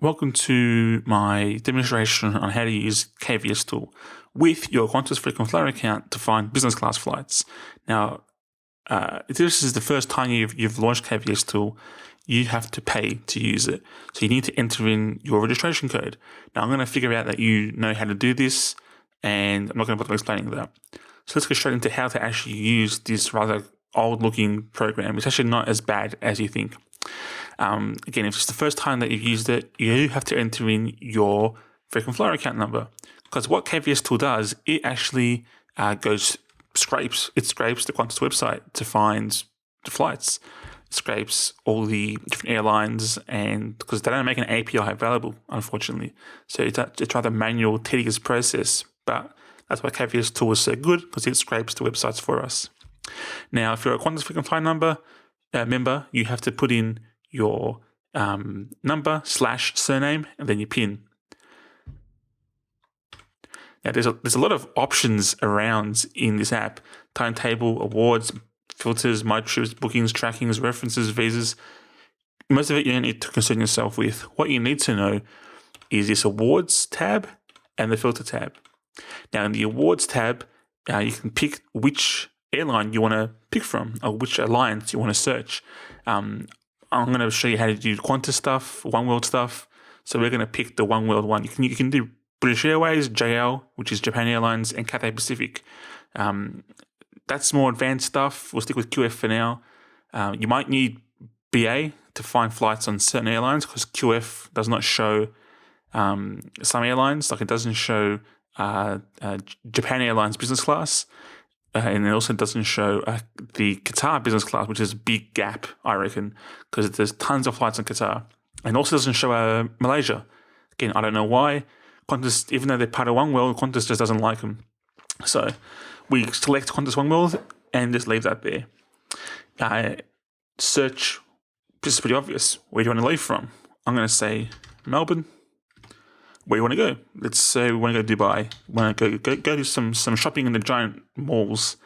Welcome to my demonstration on how to use KVS tool with your Qantas frequent flyer account to find business class flights. Now, if this is the first time you've launched KVS tool, you have to pay to use it. So you need to enter in your registration code. Now, I'm going to figure out that you know how to do this, and I'm not going to bother explaining that. So let's go straight into how to actually use this rather old-looking program. It's actually not as bad as you think. Again, if it's the first time that you've used it, you have to enter in your frequent flyer account number, because what KVS tool does, it actually scrapes the Qantas website to find the flights. It scrapes all the different airlines, and because they don't make an API available, unfortunately, so it's rather manual, tedious process. But that's why KVS tool is so good, because it scrapes the websites for us. Now, if you're a Qantas frequent flyer member, you have to put in your number / surname and then your PIN. Now, there's a lot of options around in this app: timetable, awards, filters, my trips, bookings, trackings, references, visas. Most of it you don't need to concern yourself with. What you need to know is this awards tab and the filter tab. Now, in the awards tab, you can pick which airline you want to pick from, or which alliance you want to search. I'm going to show you how to do Qantas stuff, Oneworld stuff. So we're going to pick the Oneworld one. You can do British Airways, JL, which is Japan Airlines, and Cathay Pacific. That's more advanced stuff. We'll stick with QF for now. You might need BA to find flights on certain airlines, because QF does not show some airlines. Like, it doesn't show Japan Airlines business class. And it also doesn't show the Qatar business class, which is a big gap, I reckon, because there's tons of flights in Qatar. And also doesn't show Malaysia. Again, I don't know why. Qantas, even though they're part of Oneworld, Qantas just doesn't like them. So we select Qantas Oneworld and just leave that there. Search, this is pretty obvious. Where do you want to leave from? I'm going to say Melbourne. Where do you want to go? Let's say we want to go to Dubai. We want to go do some shopping in the giant malls.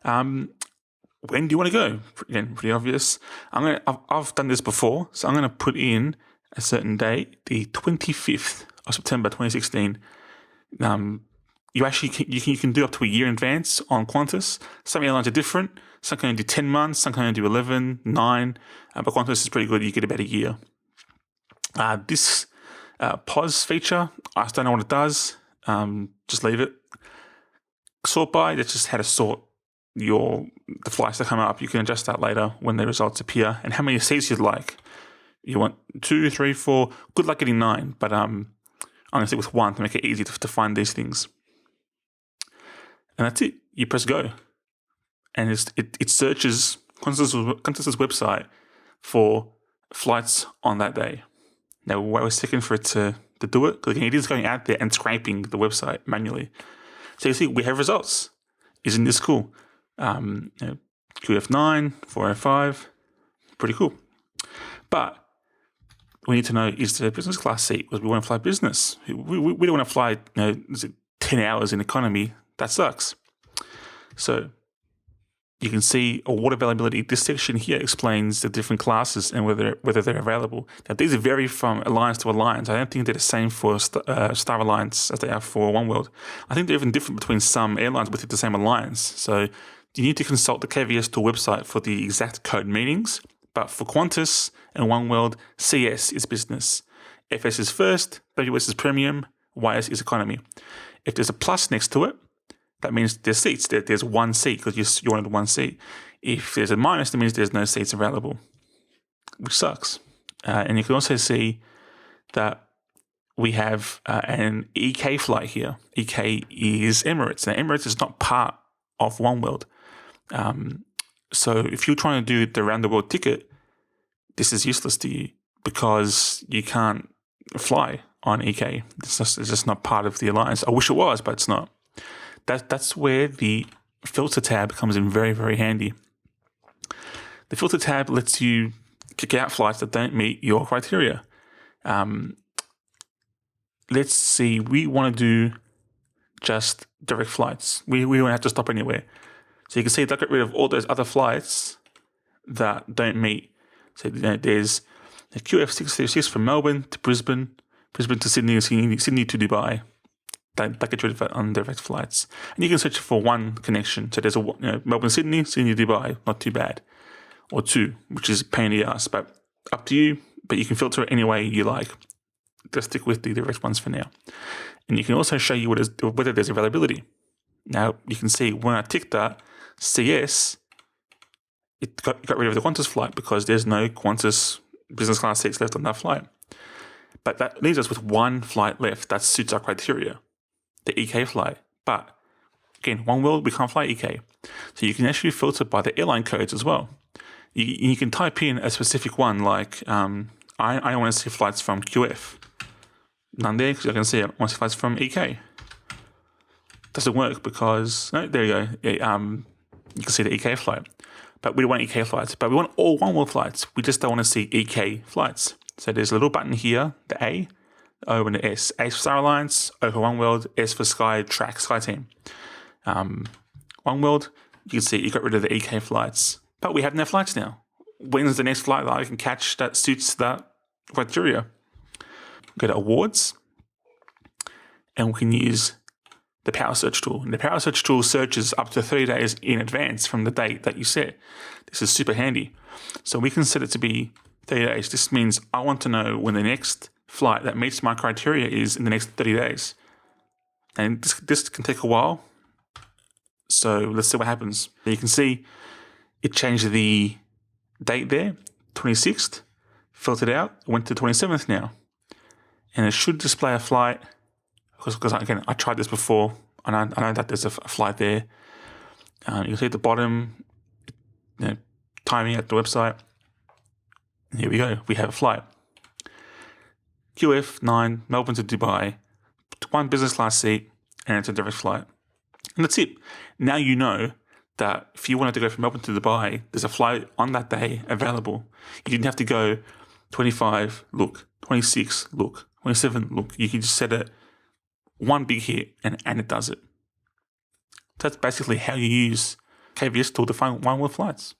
When do you want to go? Again, pretty obvious. I've done this before, so I'm going to put in a certain date, the 25th of September 2016. You can do up to a year in advance on Qantas. Some airlines are different. Some can do 10 months, some can do 11, 9. But Qantas is pretty good. You get about a year. This pause feature, I don't know what it does. Just leave it. Sort by, that's just how to sort the flights that come up. You can adjust that later when the results appear, and how many seats you'd like. You want 2, 3, 4. Good luck getting 9, but I'm going to stick with 1 to make it easy to find these things. And that's it. You press go, and it searches Qantas's website for flights on that day. Now, wait a second for it to do it, because it is going out there and scraping the website manually. So you see, we have results. Isn't this cool? QF9, 405, pretty cool. But we need to know, is there a business class seat? Because we want to fly business. We don't want to fly 10 hours in economy. That sucks. So you can see award availability. This section here explains the different classes and whether they're available. Now, these vary from alliance to alliance. I don't think they're the same for Star Alliance as they are for Oneworld. I think they're even different between some airlines within the same alliance. So you need to consult the KVS tool website for the exact code meanings. But for Qantas and Oneworld, CS is business, FS is first, WS is premium, YS is economy. If there's a plus next to it, that means there's seats. There's 1 seat, because you wanted 1 seat. If there's a minus, that means there's no seats available, which sucks. And you can also see that we have an EK flight here. EK is Emirates. Now, Emirates is not part of Oneworld. So if you're trying to do the round-the-world ticket, this is useless to you, because you can't fly on EK. It's just not part of the alliance. I wish it was, but it's not. That's where the filter tab comes in very, very handy. The filter tab lets you kick out flights that don't meet your criteria. Let's see, we want to do just direct flights. We don't have to stop anywhere. So you can see that got rid of all those other flights that don't meet. So there's the QF636 from Melbourne to Brisbane, Brisbane to Sydney, Sydney to Dubai. That get you on direct flights. And you can search for one connection. So there's Melbourne, Sydney, Sydney, Dubai, not too bad. Or two, which is a pain in the ass, but up to you. But you can filter it any way you like. Just stick with the direct ones for now. And you can also show you whether there's availability. Now, you can see when I ticked that, CS, it got rid of the Qantas flight because there's no Qantas business class seats left on that flight. But that leaves us with one flight left that suits our criteria, the EK flight. But again, Oneworld, we can't fly EK. So you can actually filter by the airline codes as well. You can type in a specific one like, I want to see flights from QF. None there because I can see I want to see flights from EK. Doesn't work because, no, there you go. You can see the EK flight. But we don't want EK flights, but we want all Oneworld flights. We just don't want to see EK flights. So there's a little button here, the A, the O and the S. A for Star Alliance, O for Oneworld, S for Sky Team. Oneworld, you can see you got rid of the EK flights. But we have no flights now. When's the next flight that I can catch that suits that criteria? Go to Awards, and we can use the Power Search tool. And the Power Search tool searches up to 30 days in advance from the date that you set. This is super handy. So we can set it to be 30 days. This means I want to know when the next flight that meets my criteria is in the next 30 days. And this can take a while. So let's see what happens. You can see it changed the date there, 26th, filtered out, went to 27th now. And it should display a flight, because again, I tried this before, and I know that there's a flight there. You can see at the bottom, timing at the website. And here we go, we have a flight. QF9, Melbourne to Dubai, one business class seat, and it's a direct flight. And that's it. Now you know that if you wanted to go from Melbourne to Dubai, there's a flight on that day available. You didn't have to go 25, look, 26, look, 27, look. You can just set it one big hit and it does it. That's basically how you use KVS tool to find Oneworld flights.